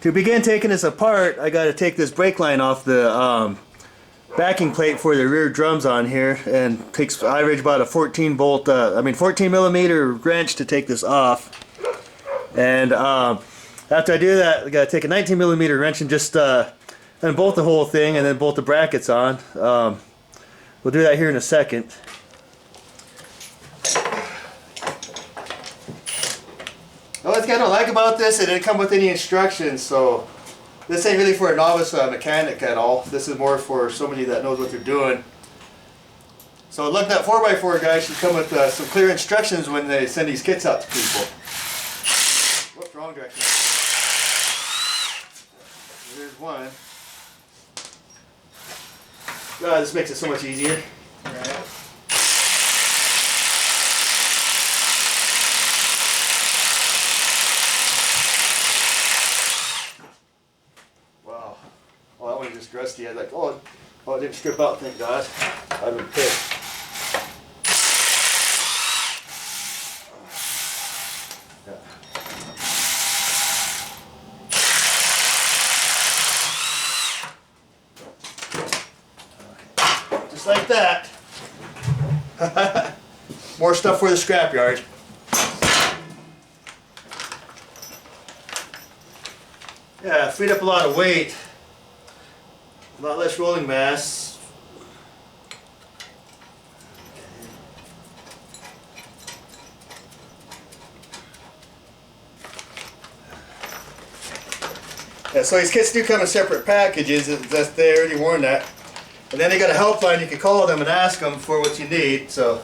To begin taking this apart, I got to take this brake line off the backing plate for the rear drums on here, and takes average about a 14 millimeter wrench to take this off. And after I do that, I got to take a 19 millimeter wrench and just unbolt the whole thing, and then bolt the brackets on. We'll do that here in a second. The only thing I don't like about this, it didn't come with any instructions, so this ain't really for a novice mechanic at all. This is more for somebody that knows what they're doing. So Lugnut 4x4 guys should come with some clear instructions when they send these kits out to people. Whoops, wrong direction. Here's one. God, this makes it so much easier. Right. Wow. Oh, that one is just rusty. I was like, oh, it didn't strip out, thank God. I've been pissed. Just like that. More stuff for the scrapyard. Yeah, freed up a lot of weight. A lot less rolling mass. Yeah, so these kits do come in separate packages. They already warned that. And then they got a helpline. You can call them and ask them for what you need. So.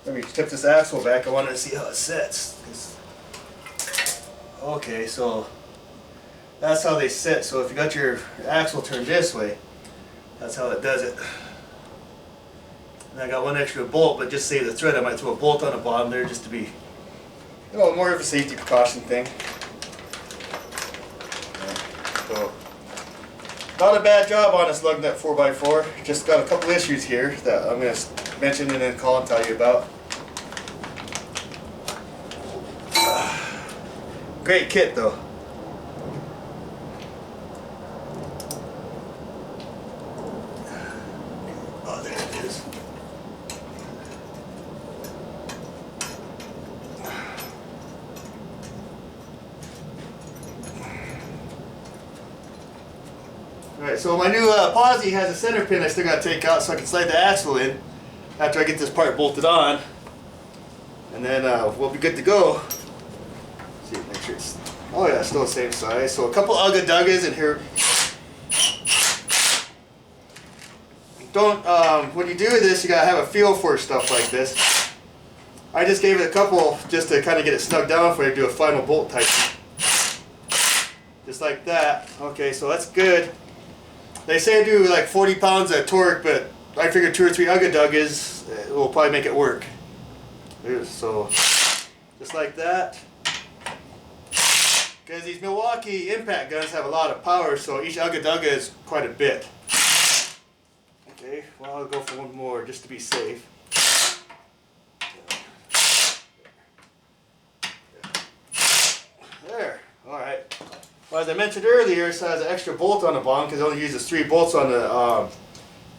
Let me tip this axle back. I wanted to see how it sits. Okay, so that's how they sit. So if you got your axle turned this way, that's how it does it. And I got one extra bolt, but just to save the thread, I might throw a bolt on the bottom there just to be, you know, more of a safety precaution thing. So, not a bad job on this Lugnut 4x4. Just got a couple issues here that I'm going to mention and then call and tell you about. Great kit though. Oh, there it is. Alright, so my new posi has a center pin I still got to take out so I can slide the axle in after I get this part bolted on. And then we'll be good to go. See, make sure it's, oh yeah, still the same size. So a couple ugga-duggas in here. Don't, when you do this, you gotta have a feel for stuff like this. I just gave it a couple just to kind of get it snug down before I do a final bolt tighten. Just like that. Okay, so that's good. They say do like 40 pounds of torque, but I figured 2 or 3 ugga-duggas will probably make it work. So, just like that. Because these Milwaukee impact guns have a lot of power, so each ugga-dugga is quite a bit. Okay, well I'll go for one more just to be safe. There, alright. Well, as I mentioned earlier, it has an extra bolt on the bottom because it only uses 3 bolts on the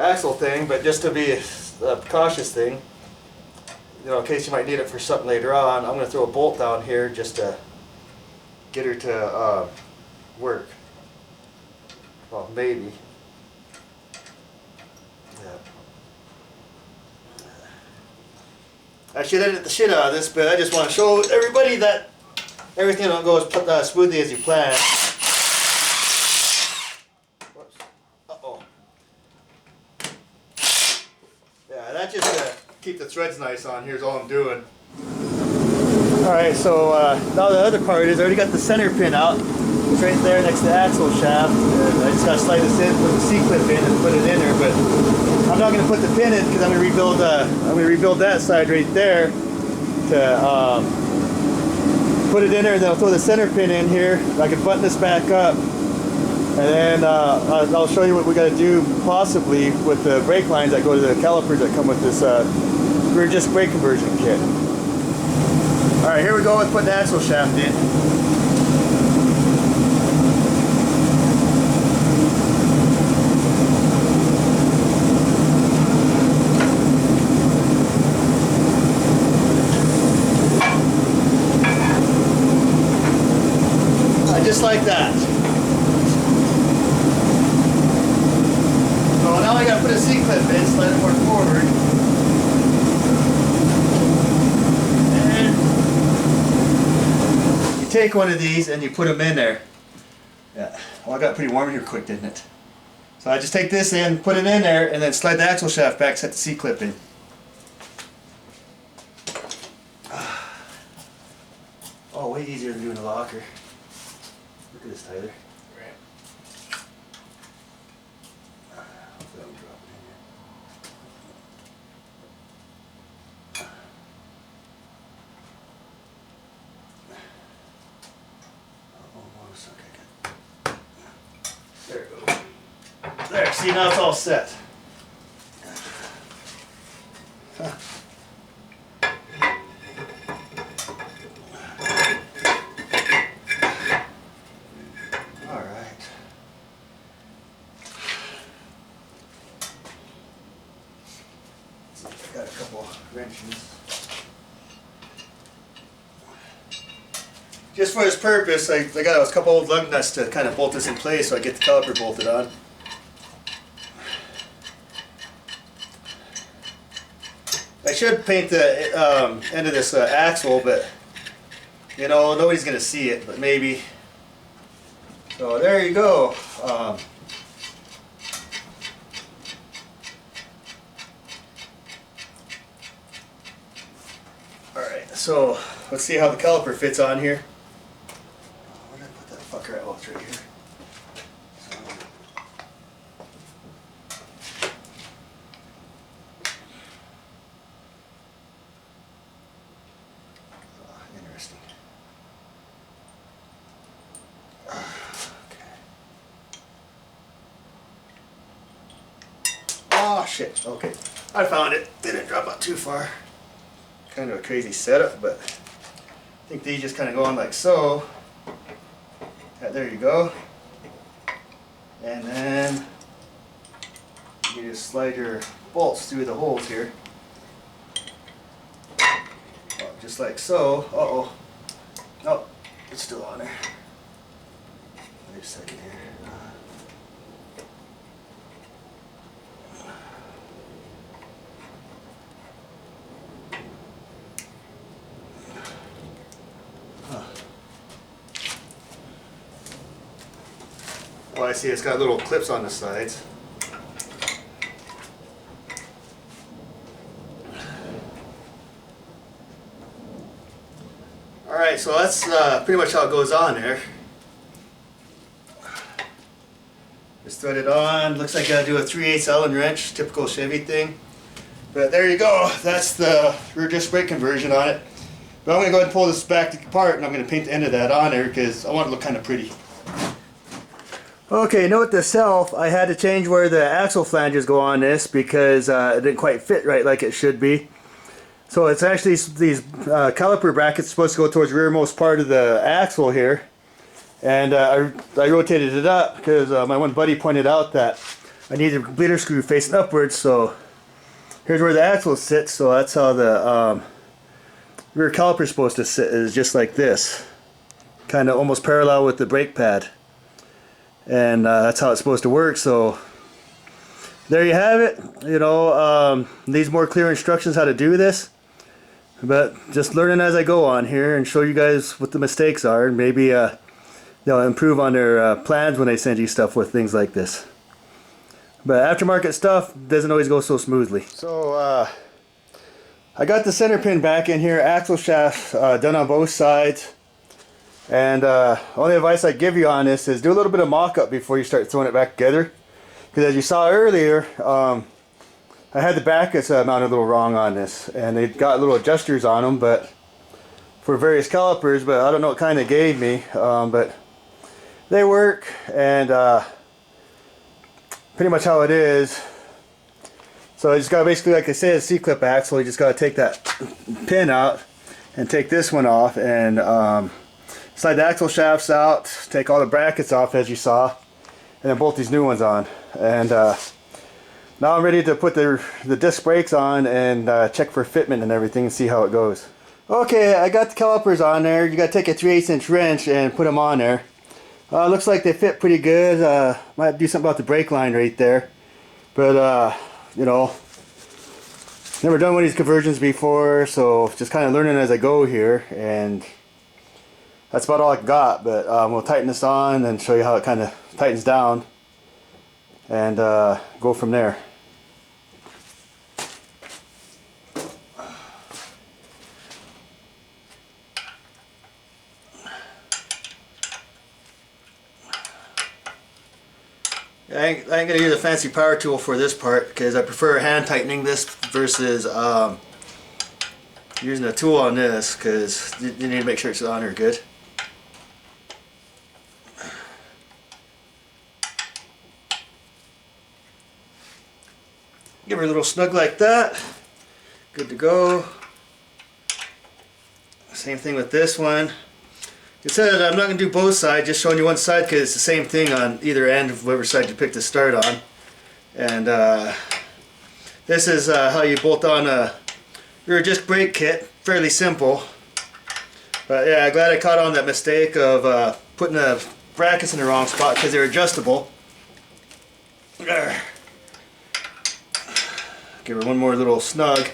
axle thing, but just to be a cautious thing, you know, in case you might need it for something later on, I'm going to throw a bolt down here just to get her to work. Well, maybe. Yeah. I should edit the shit out of this, but I just want to show everybody that everything will go as smoothly as you plan. Whoops. Uh-oh. Yeah, that just keep the threads nice on. Here's all I'm doing. Alright, so now the other part is I already got the center pin out. It's right there next to the axle shaft. And I just got to slide this in, put the C-clip in, and put it in there. But I'm not going to put the pin in because I'm going to rebuild that side right there to put it in there. And then I'll throw the center pin in here. I can button this back up. And then I'll show you what we got to do possibly with the brake lines that go to the calipers that come with this rear disc brake conversion kit. Alright, here we go with putting the axle shaft in. Just like that. So now I got to put a C-clip in, slide it more forward. And you take one of these and you put them in there. Yeah, well, I got pretty warm here quick, didn't it? So I just take this in, put it in there, and then slide the axle shaft back, set the C-clip in. Oh, way easier than doing a locker. Look at this, Tyler. Right. Hopefully I don't drop it in here. Almost. Okay, good. There it goes. There, see, now it's all set. Huh. Got a couple wrenches. Just for this purpose, I got a couple old lug nuts to kind of bolt this in place so I get the caliper bolted on. I should paint the end of this axle, but you know, nobody's going to see it, but maybe. So there you go. So let's see how the caliper fits on here. Where did I put that fucker at? Oh, it's right here. Interesting. Okay. Oh shit. Okay, I found it. Didn't drop out too far. Kind of a crazy setup, but I think these just kind of go on like so. Yeah, there you go. And then you just slide your bolts through the holes here. Oh, just like so. Uh-oh. Nope, it's still on there. Wait a second here. Oh, I see it's got little clips on the sides. Alright, so that's pretty much how it goes on there. Just thread it on. Looks like I gotta do a 3/8 Allen wrench, typical Chevy thing. But there you go. That's the rear disc brake conversion on it. But I'm going to go ahead and pull this back apart, and I'm going to paint the end of that on there because I want it to look kind of pretty. Okay, note to self, I had to change where the axle flanges go on this because it didn't quite fit right like it should be. So it's actually these caliper brackets supposed to go towards the rearmost part of the axle here. And I rotated it up because my one buddy pointed out that I needed a bleeder screw facing upwards. So here's where the axle sits, so that's how the rear caliper is supposed to sit, is just like this. Kind of almost parallel with the brake pad. And that's how it's supposed to work. So there you have it. You know, needs more clear instructions how to do this, but just learning as I go on here and show you guys what the mistakes are, and maybe they'll improve on their plans when they send you stuff with things like this. But aftermarket stuff doesn't always go so smoothly. So I got the center pin back in here, axle shaft done on both sides. And only advice I give you on this is do a little bit of mock-up before you start throwing it back together. Because as you saw earlier, I had the brackets mounted a little wrong on this. And they got little adjusters on them, but for various calipers, but I don't know what kind they gave me. But they work, and pretty much how it is. So you just got basically, like I said, a C-clip axle. You just got to take that pin out and take this one off, and slide the axle shafts out, take all the brackets off as you saw, and then bolt these new ones on. And now I'm ready to put the disc brakes on and check for fitment and everything and see how it goes. Okay, I got the calipers on there. You got to take a 3/8" wrench and put them on there. Looks like they fit pretty good. Might do something about the brake line right there, but you know, never done one of these conversions before, so just kind of learning as I go here, and that's about all I got. But we'll tighten this on and show you how it kind of tightens down, and go from there. I ain't gonna use a fancy power tool for this part because I prefer hand tightening this versus using a tool on this, because you need to make sure it's on there good. Give her a little snug like that. Good to go. Same thing with this one. It said I'm not going to do both sides, just showing you one side because it's the same thing on either end of whatever side you pick to start on. And this is how you bolt on a rear disc brake kit. Fairly simple. But yeah, I'm glad I caught on that mistake of putting the brackets in the wrong spot because they're adjustable. There. Give her one more little snug.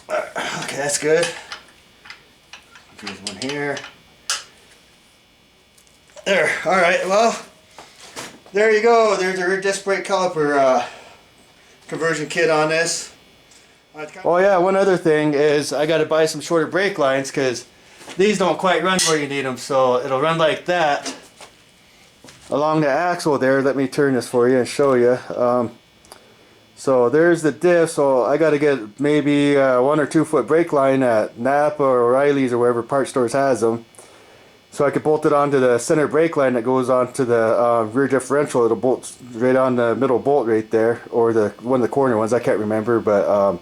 Okay, that's good. Here's one here. There. Alright, well, there you go. There's a rear disc brake caliper conversion kit on this. Oh yeah, one other thing is I got to buy some shorter brake lines because these don't quite run where you need them. So it'll run like that along the axle there. Let me turn this for you and show you. So there's the diff, so I got to get maybe 1 or 2 foot brake line at Napa or O'Reilly's or wherever part stores has them. So I could bolt it onto the center brake line that goes onto the rear differential. It'll bolt right on the middle bolt right there, or one of the corner ones, I can't remember. But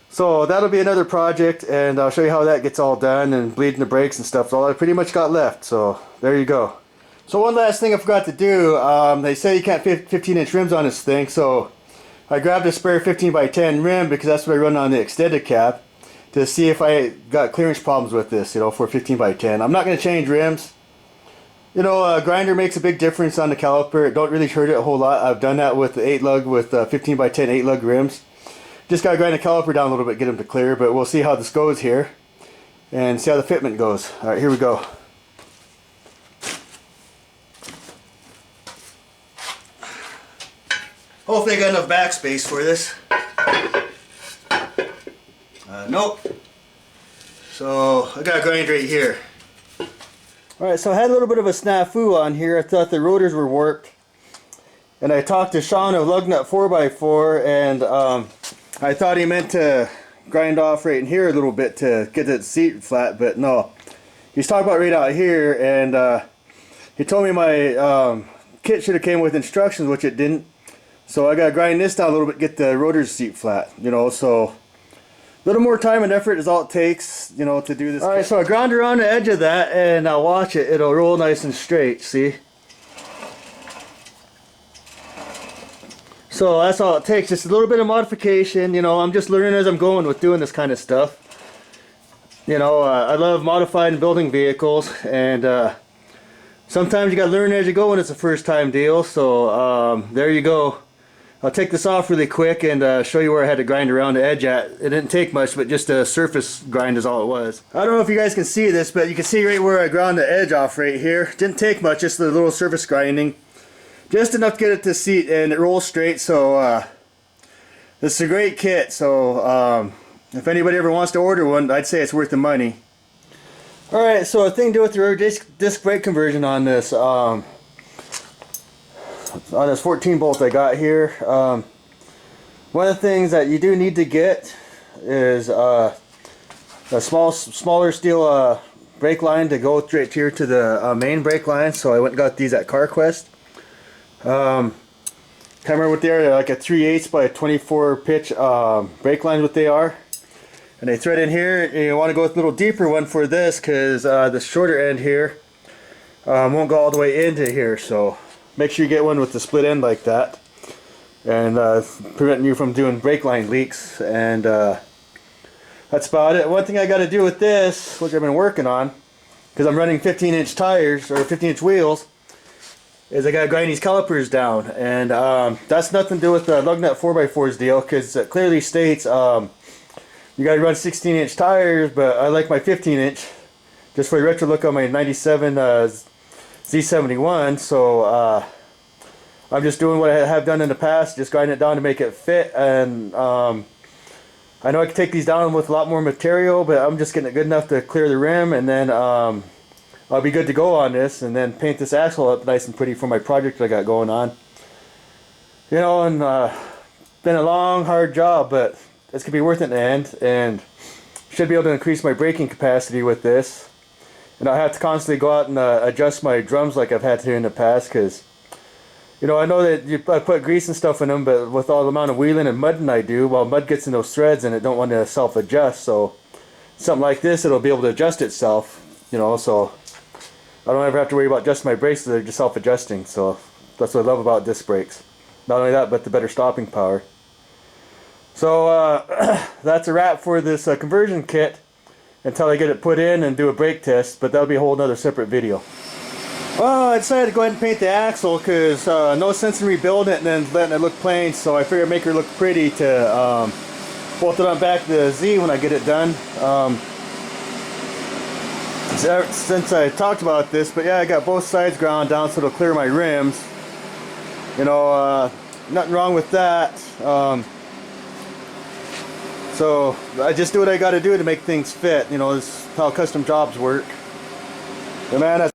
so that'll be another project, and I'll show you how that gets all done, and bleeding the brakes and stuff. So all I pretty much got left, so there you go. So one last thing I forgot to do, they say you can't fit 15-inch rims on this thing, so I grabbed a spare 15x10 rim because that's what I run on the extended cab to see if I got clearance problems with this, you know, for 15x10. I'm not going to change rims. You know, a grinder makes a big difference on the caliper. It don't really hurt it a whole lot. I've done that with the 8-lug, with 15x10 8-lug rims. Just got to grind the caliper down a little bit, get them to clear, but we'll see how this goes here and see how the fitment goes. Alright, here we go. Hopefully I got enough backspace for this. Nope. So I got a grind right here. Alright, so I had a little bit of a snafu on here. I thought the rotors were warped. And I talked to Sean of Lugnut 4x4, and I thought he meant to grind off right in here a little bit to get the seat flat, but no. He's talking about right out here, and he told me my kit should have came with instructions, which it didn't. So I gotta grind this down a little bit, get the rotor's seat flat, you know, so a little more time and effort is all it takes, you know, to do this. Alright, so I ground around the edge of that, and I'll watch it. It'll roll nice and straight, see? So that's all it takes, just a little bit of modification, you know. I'm just learning as I'm going with doing this kind of stuff. You know, I love modifying and building vehicles, and sometimes you gotta learn as you go when it's a first time deal, so there you go. I'll take this off really quick and show you where I had to grind around the edge at. It didn't take much, but just a surface grind is all it was. I don't know if you guys can see this, but you can see right where I ground the edge off right here. Didn't take much, just a little surface grinding. Just enough to get it to seat, and it rolls straight, so this is a great kit. So if anybody ever wants to order one, I'd say it's worth the money. Alright, so a thing to do with the rear disc brake conversion on this. On this 14 bolt I got here, one of the things that you do need to get is a smaller steel brake line to go straight here to the main brake line. So I went and got these at CarQuest. Can't remember what they are. They're like a 3/8 by 24 pitch brake line, what they are. And they thread in here. And you want to go with a little deeper one for this because the shorter end here won't go all the way into here. So make sure you get one with the split end like that, and preventing you from doing brake line leaks. And that's about it. One thing I got to do with this, which I've been working on, because I'm running 15-inch tires or 15-inch wheels, is I got to grind these calipers down. And that's nothing to do with the Lugnut 4x4's deal, because it clearly states you got to run 16-inch tires, but I like my 15-inch just for the retro look on my 97 Z71. So I'm just doing what I have done in the past, just grinding it down to make it fit. And I know I can take these down with a lot more material, but I'm just getting it good enough to clear the rim, and then I'll be good to go on this, and then paint this axle up nice and pretty for my project I got going on. You know, and been a long, hard job, but it's gonna be worth it in the end, and should be able to increase my braking capacity with this. And I have to constantly go out and adjust my drums like I've had to in the past, because you know, I know that I put grease and stuff in them, but with all the amount of wheeling and mudding I do, well, mud gets in those threads and it don't want to self-adjust. So something like this, it'll be able to adjust itself, you know, so I don't ever have to worry about adjusting my brakes. They're just self-adjusting. So that's what I love about disc brakes. Not only that, but the better stopping power. So that's a wrap for this conversion kit until I get it put in and do a brake test, but that'll be a whole other separate video. Well, I decided to go ahead and paint the axle because no sense in rebuilding it and then letting it look plain, so I figured I'd make her look pretty to bolt it on back to the Z when I get it done. Since I talked about this, but yeah, I got both sides ground down so it'll clear my rims. You know, nothing wrong with that. So I just do what I got to do to make things fit. You know, this is how custom jobs work. But man,